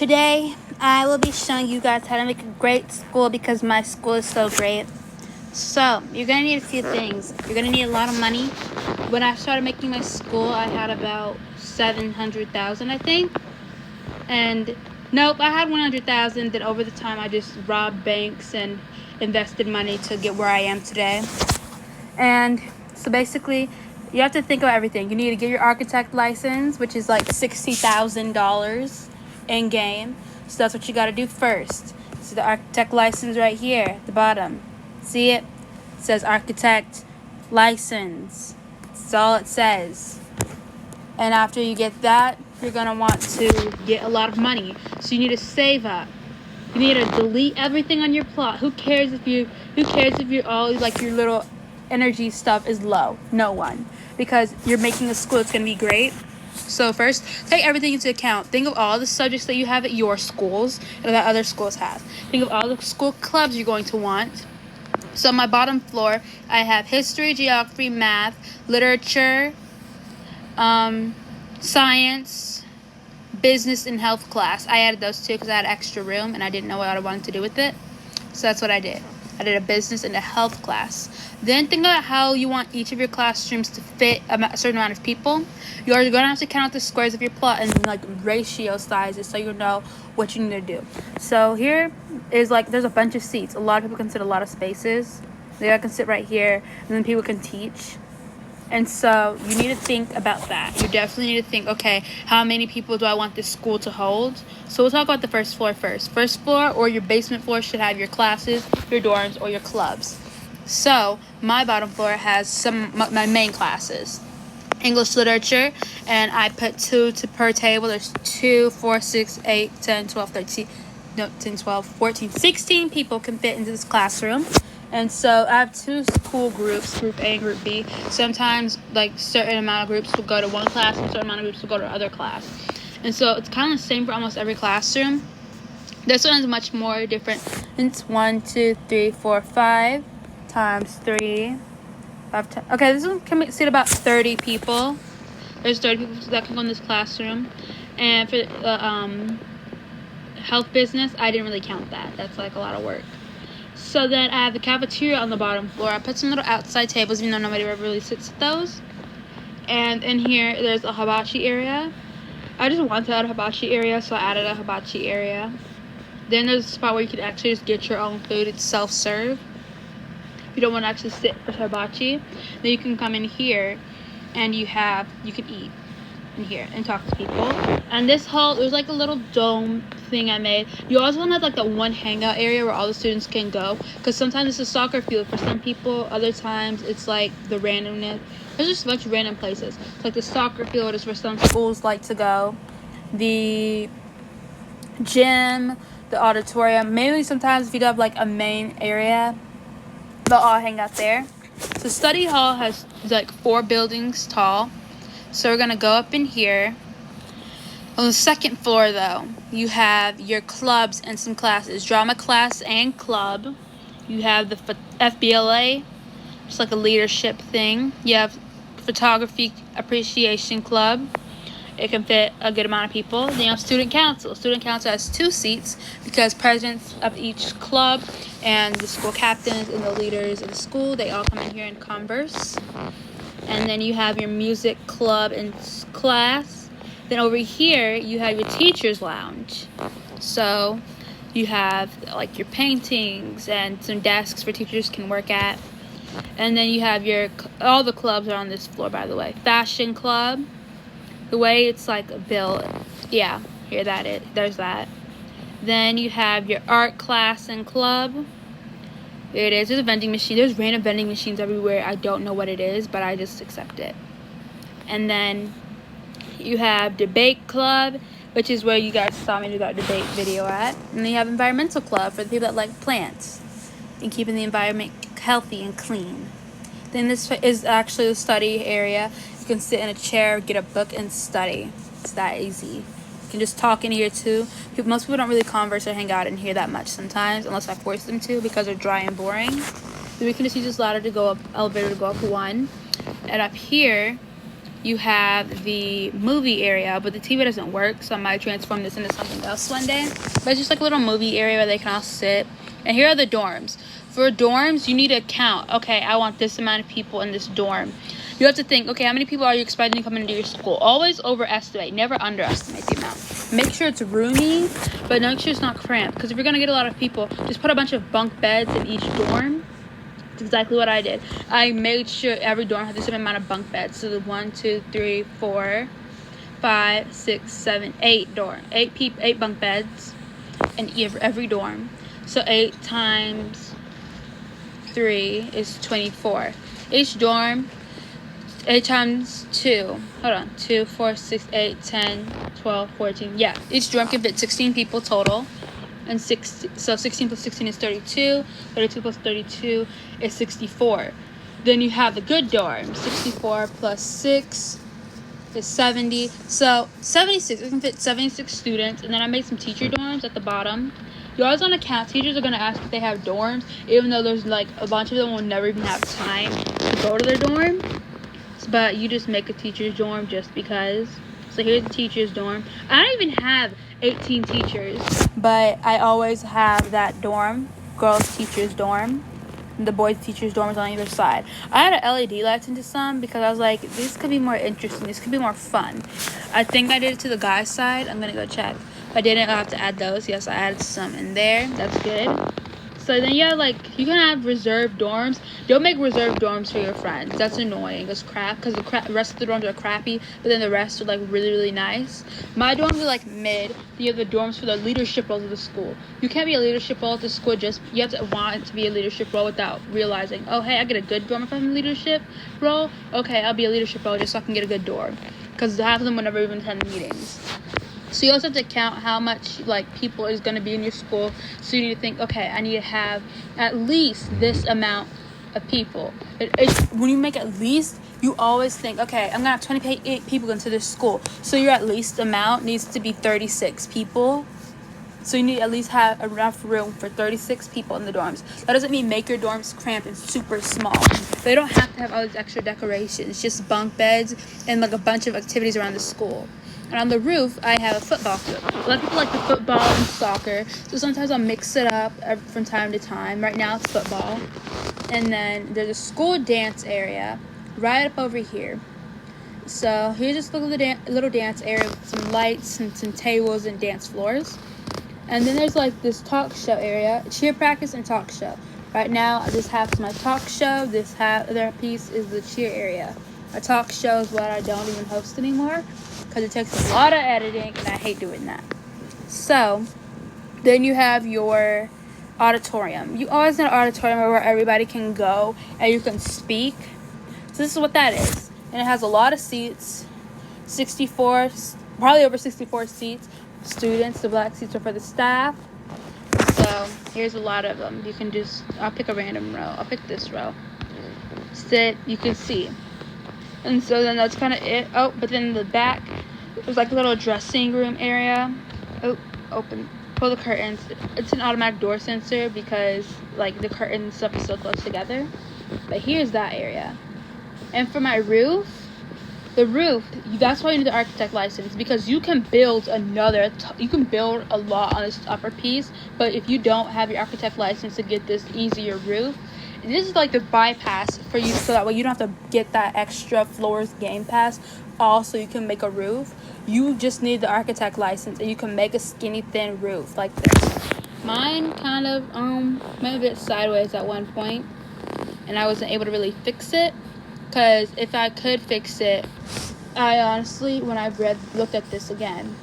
Today, I will be showing you guys how to make a great school because my school is so great. So, you're going to need a few things. You're going to need a lot of money. When I started making my school, I had about 700,000, I think. And nope, I had 100,000. Then over the time, I just robbed banks and invested money to get where I am today. And so basically, you have to think about everything. You need to get your architect license, which is like $60,000 in game. So that's what you got to do first. So the architect license right here at the bottom. See it? It says architect license. That's all it says. And after you get that, you're going to want to get a lot of money. So you need to save up. You need to delete everything on your plot. Who cares if you're all like your little energy stuff is low? No one. Because you're making a school that's going to be great. So first, take everything into account. Think of all the subjects that you have at your schools and that other schools have. Think of all the school clubs you're going to want. So on my bottom floor, I have history, geography, math, literature, science, business, and health class. I added those two because I had extra room and I didn't know what I wanted to do with it. So that's what I did. I did a business and a health class. Then think about how you want each of your classrooms to fit a certain amount of people. You're going to have to count the squares of your plot and like ratio sizes so you know what you need to do. So here is like there's a bunch of seats. A lot of people can sit a lot of spaces. They can sit right here, and then people can teach. And so you need to think about that. You definitely need to think, okay, how many people do I want this school to hold? So we'll talk about the first floor first. First floor or your basement floor should have your classes, your dorms, or your clubs. So my bottom floor has my main classes. English literature, and I put two per table. There's 2, 4, 6, 8, 10, 12, 13, 10, 12, 14, 16 people can fit into this classroom. And so I have two school groups, Group A and Group B. Sometimes, like, certain amount of groups will go to one class and certain amount of groups will go to other class. And so it's kind of the same for almost every classroom. This one is much more different. It's 1, 2, 3, 4, 5 times 3. 5 times. Okay, this one can seat about 30 people. There's 30 people that can go in this classroom. And for the health business, I didn't really count that. That's like a lot of work. So then I have the cafeteria on the bottom floor. I put some little outside tables, even though nobody ever really sits at those. And in here, there's a hibachi area. I just wanted a hibachi area, so I added a hibachi area. Then there's a spot where you can actually just get your own food. It's self-serve. If you don't want to actually sit for hibachi, then you can come in here and you can eat in here and talk to people. And this hall, there's like a little dome thing I made. You also want to have like that one hangout area where all the students can go, because sometimes it's a soccer field for some people, other times it's like the randomness. There's just a bunch of random places. It's like the soccer field is where some schools like to go, the gym, the auditorium. Mainly sometimes if you have like a main area, they'll all hang out there. So study hall has like 4 buildings tall. So we're going to go up in here. On the second floor, though, you have your clubs and some classes. Drama class and club. You have the FBLA, just like a leadership thing. You have photography appreciation club. It can fit a good amount of people. Then you have student council. Student council has 2 seats because presidents of each club and the school captains and the leaders of the school, they all come in here and converse. And then you have your music club and class. Then over here, you have your teacher's lounge. So you have like your paintings and some desks where teachers can work at. And then you have all the clubs are on this floor, by the way. Fashion club. The way it's like built. Yeah, here there's that. Then you have your art class and club. There it is. There's a vending machine. There's random vending machines everywhere. I don't know what it is, but I just accept it. And then you have debate club, which is where you guys saw me do that debate video at. And then you have environmental club for the people that like plants and keeping the environment healthy and clean. Then this is actually the study area. You can sit in a chair, get a book, and study. It's that easy. You can just talk in here too. Most people don't really converse or hang out in here that much sometimes, unless I force them to because they're dry and boring. Then we can just use this ladder to go up, elevator to go up 1. And up here, you have the movie area, but the TV doesn't work, so I might transform this into something else one day. But it's just like a little movie area where they can all sit. And here are the dorms. For dorms, you need to count. Okay, I want this amount of people in this dorm. You have to think, okay, how many people are you expecting to come into your school? Always overestimate, never underestimate the amount. Make sure it's roomy, but make sure it's not cramped. Because if you're going to get a lot of people, just put a bunch of bunk beds in each dorm. That's exactly what I did. I made sure every dorm had the same amount of bunk beds. So the 1, 2, 3, 4, 5, 6, 7, 8 dorm. 8 bunk beds in every dorm. So 8 times 3 is 24. Each dorm, 8 times 2. Hold on. 2, 4, 6, 8, 10, 12, 14. Yeah, each dorm can fit 16 people total. And 16 plus 16 is 32. 32 plus 32 is 64. Then you have the good dorm. 64 plus 6 is 70. So 76. It can fit 76 students. And then I made some teacher dorms at the bottom. You always want to count. Teachers are going to ask if they have dorms, even though there's like a bunch of them will never even have time to go to their dorm. But you just make a teacher's dorm just because. So here's the teacher's dorm. I don't even have 18 teachers, but I always have that dorm, girls' teacher's dorm. And the boys' teacher's dorm is on either side. I had an LED lights into some because I was like, this could be more interesting. This could be more fun. I think I did it to the guys' side. I'm going to go check. If I didn't, I'll have to add those. Yes, I added some in there. That's good. So then you can have reserved dorms. Don't make reserved dorms for your friends. That's annoying. It's crap because the rest of the dorms are crappy, but then the rest are like really, really nice. My dorms are like mid. You have the dorms for the leadership roles of the school. You can't be a leadership role at the school. You have to want it to be a leadership role without realizing, oh, hey, I get a good dorm if I'm in a leadership role. Okay, I'll be a leadership role just so I can get a good dorm. Because half of them will never even attend the meetings. So you also have to count how much people is going to be in your school. So you need to think, okay, I need to have at least this amount of people. When you make at least, you always think, okay, I'm going to have 28 people into this school. So your at least amount needs to be 36 people. So you need to at least have enough room for 36 people in the dorms. That doesn't mean make your dorms cramped and super small. They don't have to have all these extra decorations. Just bunk beds and a bunch of activities around the school. And on the roof, I have a football field. A lot of people like the football and soccer, so sometimes I'll mix it up from time to time. Right now, it's football. And then there's a school dance area right up over here. So here's this little dance area with some lights and some tables and dance floors. And then there's this talk show area, cheer practice and talk show. Right now, this half is my talk show. This other piece is the cheer area. A talk show is what I don't even host anymore, because it takes a lot of editing, and I hate doing that. So, then you have your auditorium. You always need an auditorium where everybody can go and you can speak. So this is what that is. And it has a lot of seats, 64, probably over 64 seats. Students, the black seats are for the staff. So, here's a lot of them. You can I'll pick a random row. I'll pick this row. Sit, you can see. And so then that's kind of it. Oh, but then in the back, there's a little dressing room area. Oh, open. Pull the curtains. It's an automatic door sensor because, the curtain and stuff is so close together. But here's that area. And for my roof, that's why you need the architect license, because you can build you can build a lot on this upper piece. But if you don't have your architect license to get this easier roof, this is the bypass for you, so that way you don't have to get that extra floors game pass. Also, you can make a roof. You just need the architect license, and you can make a skinny thin roof like this. Mine kind of went a bit sideways at one point, and I wasn't able to really fix it. Because if I could fix it, I honestly, when I looked at this again,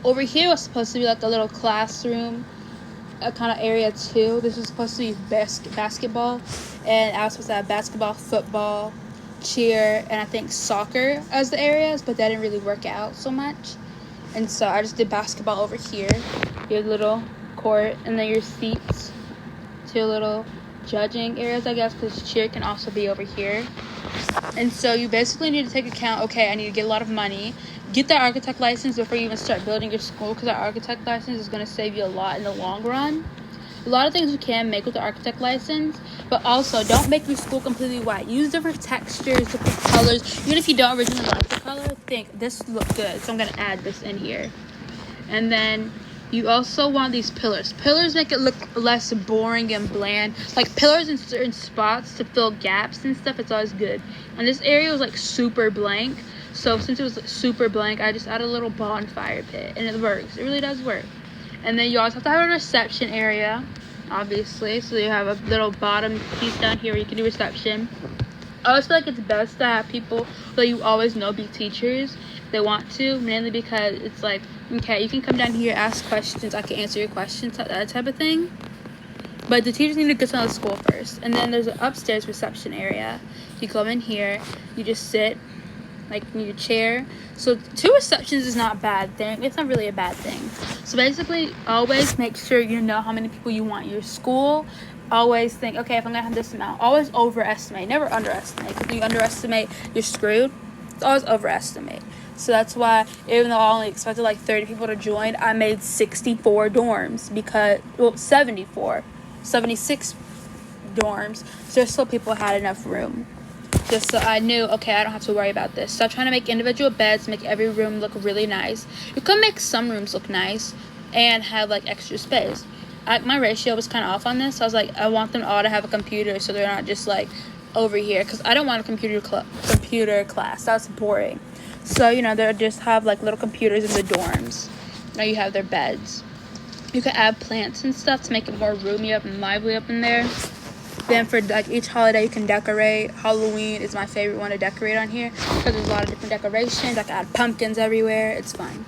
over here was supposed to be a little classroom kind of area too. This was supposed to be basketball, and I was supposed to have basketball, football, cheer, and I think soccer as the areas, but that didn't really work out so much. And so I just did basketball over here, your little court, and then your seats, two little judging areas, I guess, because cheer can also be over here. And so you basically need to take account, okay, I need to get a lot of money, get that architect license before you even start building your school, because that architect license is going to save you a lot in the long run. A lot of things you can make with the architect license, but also don't make your school completely white. Use different textures, different colors. Even if you don't originally like the color, think this look good, so I'm gonna add this in here. And then you also want these pillars. Pillars make it look less boring and bland. Like pillars in certain spots to fill gaps and stuff, it's always good. And this area was like super blank. So since it was super blank, I just added a little bonfire pit, and it works. It really does work. And then you also have to have a reception area, obviously. So you have a little bottom piece down here where you can do reception. I always feel like it's best to have people that you always know be teachers if they want to, mainly because it's like, okay, you can come down here, ask questions, I can answer your questions, that type of thing. But the teachers need to get to know the school first. And then there's an upstairs reception area. You come in here, you just sit like in your chair. So 2 receptions is not a bad thing. It's not really a bad thing. So basically, always make sure you know how many people you want in your school. Always think, okay, if I'm gonna have this amount, always overestimate, never underestimate. Because if you underestimate, you're screwed. It's always overestimate. So that's why, even though I only expected like 30 people to join, I made 64 dorms because, well, 76 dorms, just so people had enough room. Just so I knew, okay, I don't have to worry about this. Stop trying to make individual beds, make every room look really nice. You can make some rooms look nice and have like extra space. My ratio was kind of off on this. So I was like, I want them all to have a computer so they're not just like over here, because I don't want a computer class. That's boring. So, you know, they'll just have like little computers in the dorms. Now you have their beds. You can add plants and stuff to make it more roomy up and lively up in there. Then for like each holiday you can decorate. Halloween is my favorite one to decorate on here because there's a lot of different decorations. I can add pumpkins everywhere. It's fun.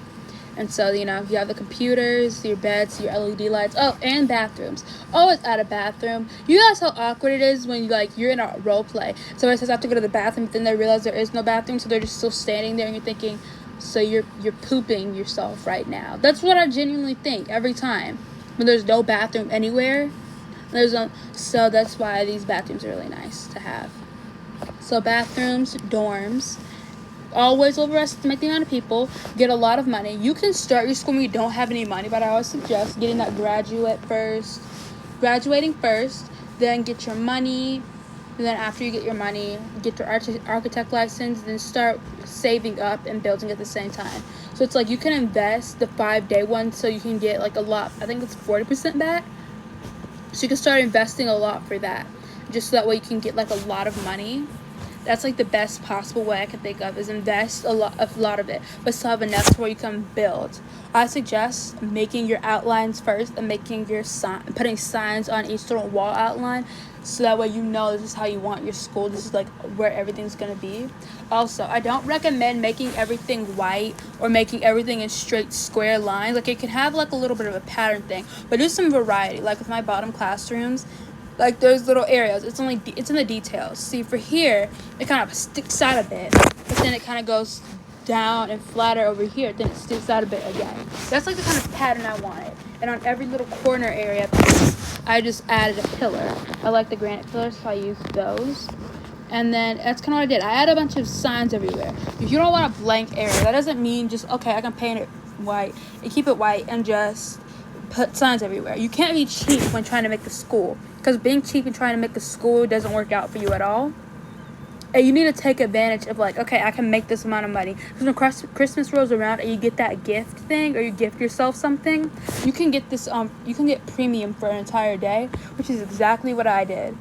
And so, you know, you have the computers, your beds, your LED lights. Oh, and bathrooms. Always add a bathroom. You guys how awkward it is when you're in a role play. Somebody says I have to go to the bathroom, but then they realize there is no bathroom, so they're just still standing there and you're thinking, so you're pooping yourself right now. That's what I genuinely think every time. When there's no bathroom anywhere. So that's why these bathrooms are really nice to have. So bathrooms, dorms. Always overestimate the amount of people. Get a lot of money. You can start your school when you don't have any money, but I always suggest getting that graduating first, then get your money. And then after you get your money, get your architect license, then start saving up and building at the same time. So it's like you can invest the 5-day one so you can get like a lot. I think it's 40% back. So you can start investing a lot for that. Just so that way you can get like a lot of money. That's like the best possible way I can think of, is invest a lot of it, but still have enough to where you can build. I suggest making your outlines first and making your putting signs on each little wall outline, so that way you know this is how you want your school. This is like where everything's gonna be. Also, I don't recommend making everything white or making everything in straight square lines. Like it can have like a little bit of a pattern thing, but do some variety. Like with my bottom classrooms, like there's little areas. It's in the details. See, for here, it kind of sticks out a bit, but then it kind of goes down and flatter over here. Then it sticks out a bit again. That's like the kind of pattern I wanted. And on every little corner area, I just added a pillar. I like the granite pillars, so I used those. And then that's kind of what I did. I added a bunch of signs everywhere. If you don't want a blank area, that doesn't mean just, okay, I can paint it white and keep it white and just put signs everywhere. You can't be cheap when trying to make a school, because being cheap and trying to make a school doesn't work out for you at all. And you need to take advantage of like, okay, I can make this amount of money. Because when Christmas rolls around and you get that gift thing, or you gift yourself something, you can get this you can get premium for an entire day, which is exactly what I did.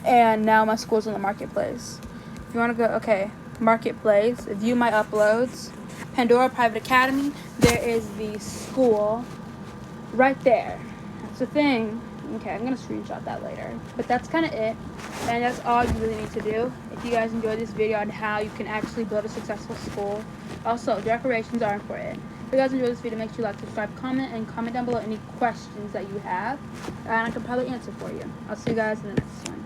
And now my school's in the marketplace. If you want to go, okay, marketplace, view my uploads, Pandora Private Academy, there is the school right there. That's the thing. Okay, I'm going to screenshot that later. But that's kind of it. And that's all you really need to do. If you guys enjoyed this video on how you can actually build a successful school. Also, decorations are important. If you guys enjoyed this video, make sure you like, subscribe, and comment down below any questions that you have. And I can probably answer for you. I'll see you guys in the next one.